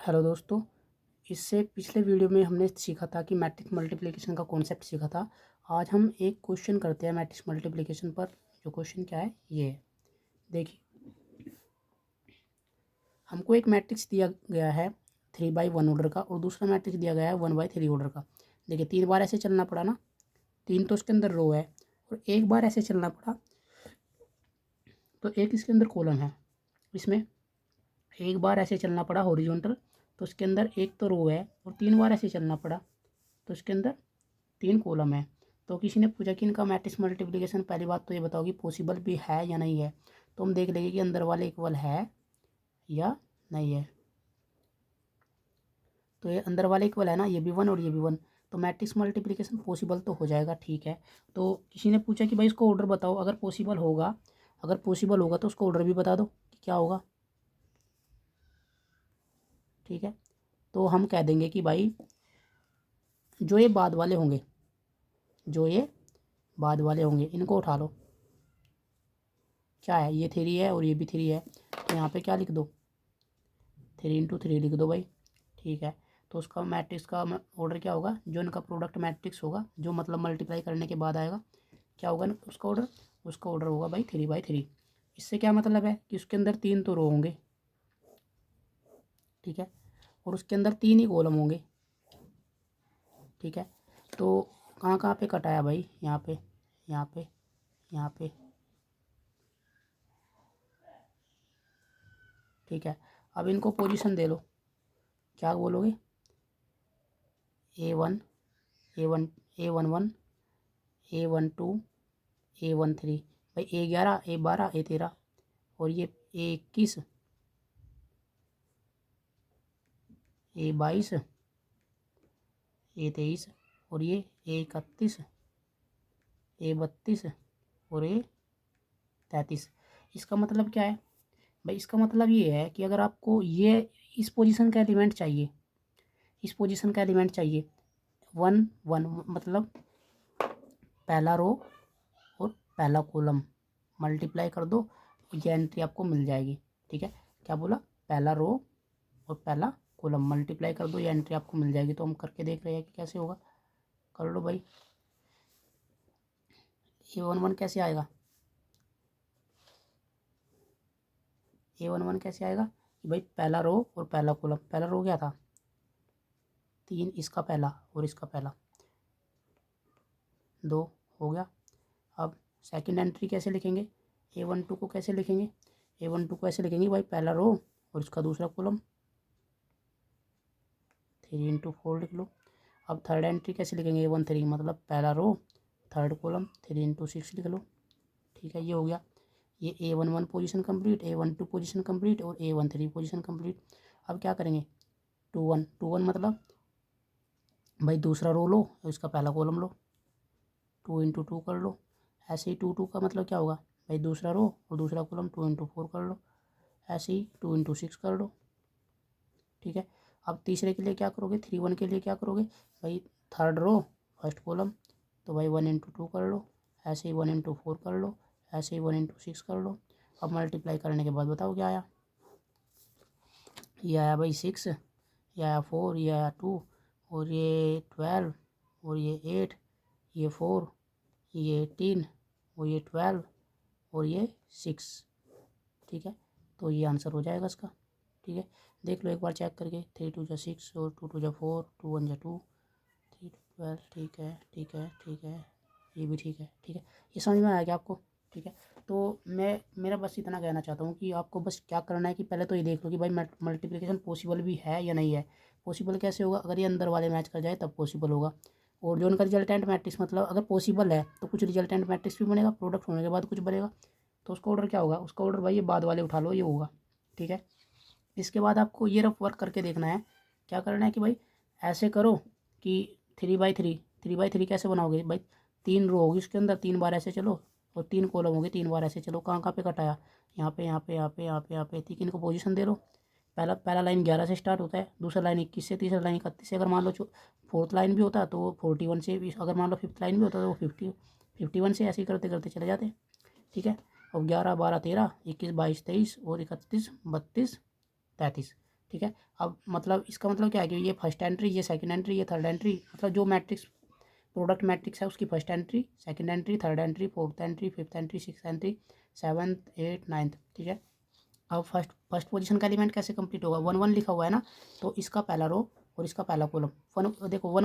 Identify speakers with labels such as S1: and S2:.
S1: Hello दोस्तों। इससे पिछले वीडियो में हमने सीखा था कि मैट्रिक्स मल्टीप्लिकेशन का कॉन्सेप्ट सीखा था। आज हम एक क्वेश्चन करते हैं मैट्रिक्स मल्टीप्लिकेशन पर। जो क्वेश्चन क्या है ये है, देखिए हमको एक मैट्रिक्स दिया गया है 3/1 ऑर्डर का और दूसरा मैट्रिक्स दिया गया है 1/3 ऑर्डर का। देखिए 3 बार ऐसे चलना पड़ा ना, 3 तो उसके अंदर रो है और एक बार ऐसे चलना पड़ा तो एक इसके अंदर कॉलम है। इसमें एक बार ऐसे चलना पड़ा हॉरिजॉन्टल तो उसके अंदर एक तो रो है और 3 बार ऐसे चलना पड़ा तो उसके अंदर 3 कॉलम है। तो किसी ने पूछा कि इनका मैट्रिक्स मल्टीप्लिकेशन, पहली बात तो ये बताओ कि पॉसिबल भी है या नहीं है। तो हम देख लेंगे कि अंदर वाले इक्वल है या नहीं है। तो ये अंदर वाले इक्वल है ना, ये भी 1 और ये भी 1, तो मैट्रिक्स मल्टीप्लिकेशन पॉसिबल तो हो जाएगा। ठीक है, तो किसी ने पूछा कि भाई इसको ऑर्डर बताओ। अगर पॉसिबल होगा तो उसको ऑर्डर भी बता दो कि क्या होगा। ठीक है, तो हम कह देंगे कि भाई जो ये बाद वाले होंगे इनको उठा लो। क्या है, ये 3 है और ये भी 3 है, तो यहाँ पे क्या लिख दो, 3 × 3 लिख दो भाई। ठीक है, तो उसका मैट्रिक्स का ऑर्डर क्या होगा, जो इनका प्रोडक्ट मैट्रिक्स होगा, जो मतलब मल्टीप्लाई करने के बाद आएगा, क्या होगा ना उसका ऑर्डर होगा भाई 3/3। इससे क्या मतलब है कि उसके अंदर 3 तो रो होंगे, ठीक है, और उसके अंदर 3 ही कॉलम होंगे। ठीक है, तो कहाँ कहाँ पे कटाया भाई, यहाँ पे, यहाँ पे, यहाँ पे। ठीक है, अब इनको पोजीशन दे लो। क्या बोलोगे, A1, A1, A11, A12, A13। भाई A11, A12, A13 और ये A21, A22, A23 और ये A31, A32 और A33। इसका मतलब क्या है भाई, इसका मतलब ये है कि अगर आपको ये इस पोजीशन का एलिमेंट चाहिए, 1 1 मतलब पहला रो और पहला कॉलम मल्टीप्लाई कर दो, ये एंट्री आपको मिल जाएगी। ठीक है, क्या बोला, पहला रो और पहला कॉलम मल्टीप्लाई कर दो, ये एंट्री आपको मिल जाएगी। तो हम करके देख रहे हैं कि कैसे होगा, कर लो भाई। A11 कैसे आएगा, A11 कैसे आएगा कि भाई पहला रो और पहला कॉलम। पहला रो क्या था, 3, इसका पहला और इसका पहला, 2 हो गया। अब सेकंड एंट्री कैसे लिखेंगे, A12 को कैसे लिखेंगे, A12 को ऐसे लिखेंगे भाई पहला रो और इसका दूसरा कॉलम, 3 × 4 लिख लो। अब थर्ड एंट्री कैसे लिखेंगे, A13 मतलब पहला रो थर्ड कॉलम, 3 × 6 लिख लो। ठीक है, ये हो गया। ये A11 position complete, A12 position complete और A13 पोजीशन कंप्लीट। अब क्या करेंगे, 2 1 मतलब भाई दूसरा रो लो और इसका पहला कॉलम लो, 2 × 2 कर लो। ऐसे ही 2 2 का मतलब क्या होगा भाई, दूसरा रो और दूसरा कॉलम, 2 × 4 कर लो। ऐसे ही 2 × 6 कर लो। ठीक है, अब तीसरे के लिए क्या करोगे, 3 1 के लिए क्या करोगे भाई, थर्ड रो फर्स्ट कॉलम, तो भाई 1 × 2 कर लो। ऐसे ही 1 × 4 कर लो, ऐसे ही 1 × 6 कर लो। अब मल्टीप्लाई करने के बाद बताओ क्या आया, ये आया भाई 6, ये आया 4, ये आया 2 और ये 12 और ये 8, ये 4, ये 18 और ये 12 और ये 6। ठीक है, तो ये आंसर हो जाएगा इसका। ठीक है, देख लो एक बार चेक करके, 3 2 × 6 और 2 2 × 4, 2 1 × 2, 3 12। ठीक है, ठीक है, ठीक है, ये भी ठीक है। ठीक है, ये समझ में आया क्या आपको। ठीक है, तो मेरा बस इतना कहना चाहता हूँ कि आपको बस क्या करना है कि पहले तो ये देख लो कि भाई मल्टीप्लिकेशन पॉसिबल भी है या नहीं है। पॉसिबल कैसे होगा, अगर ये अंदर वाले मैच कर जाए तब पॉसिबल होगा। और जो उनका रिजल्टेंट मैट्रिक्स, मतलब अगर पॉसिबल है तो कुछ रिजल्टेंट मैट्रिक्स भी बनेगा, प्रोडक्ट होने के बाद कुछ बनेगा। तो उसका ऑर्डर क्या होगा, उसका ऑर्डर भाई ये बाद वाले उठा लो, ये होगा। ठीक है, इसके बाद आपको ये रफ वर्क करके देखना है। क्या करना है कि भाई ऐसे करो कि 3/3 कैसे बनाओगे भाई, 3 रो होगी उसके अंदर, 3 बार ऐसे चलो और 3 कॉलम होगी, 3 बार ऐसे चलो। कहाँ कहाँ पे कटाया, यहाँ पे, यहाँ पे, यहाँ पे, यहाँ पे, यहाँ पे। ठीक है, इनको पोजीशन दे लो। पहला लाइन 11 से स्टार्ट होता है, दूसरा लाइन 21 से, तीसरा लाइन 31 से। अगर मान लो फोर्थ लाइन भी होता तो वो 41 से भी, अगर मान लो फिफ्थ लाइन भी होता तो वो 51 से, ऐसे ही करते करते चले जाते। ठीक है, और 11 12 13 21 22 23 और 31 32 33। ठीक है। अब मतलब इसका मतलब क्या है कि ये फर्स्ट एंट्री, ये सेकंड एंट्री, ये थर्ड एंट्री, मतलब जो मैट्रिक्स प्रोडक्ट मैट्रिक्स है उसकी first entry, second entry, third entry, fourth entry, fifth entry, six entry, seventh, eight, ninth, ठीक है। अब फर्स्ट फर्स्ट पोजीशन का एलिमेंट कैसे कंप्लीट होगा, 1 1 लिखा हुआ है ना, तो इसका पहला रो और इसका पहला कॉलम, वन देखो 1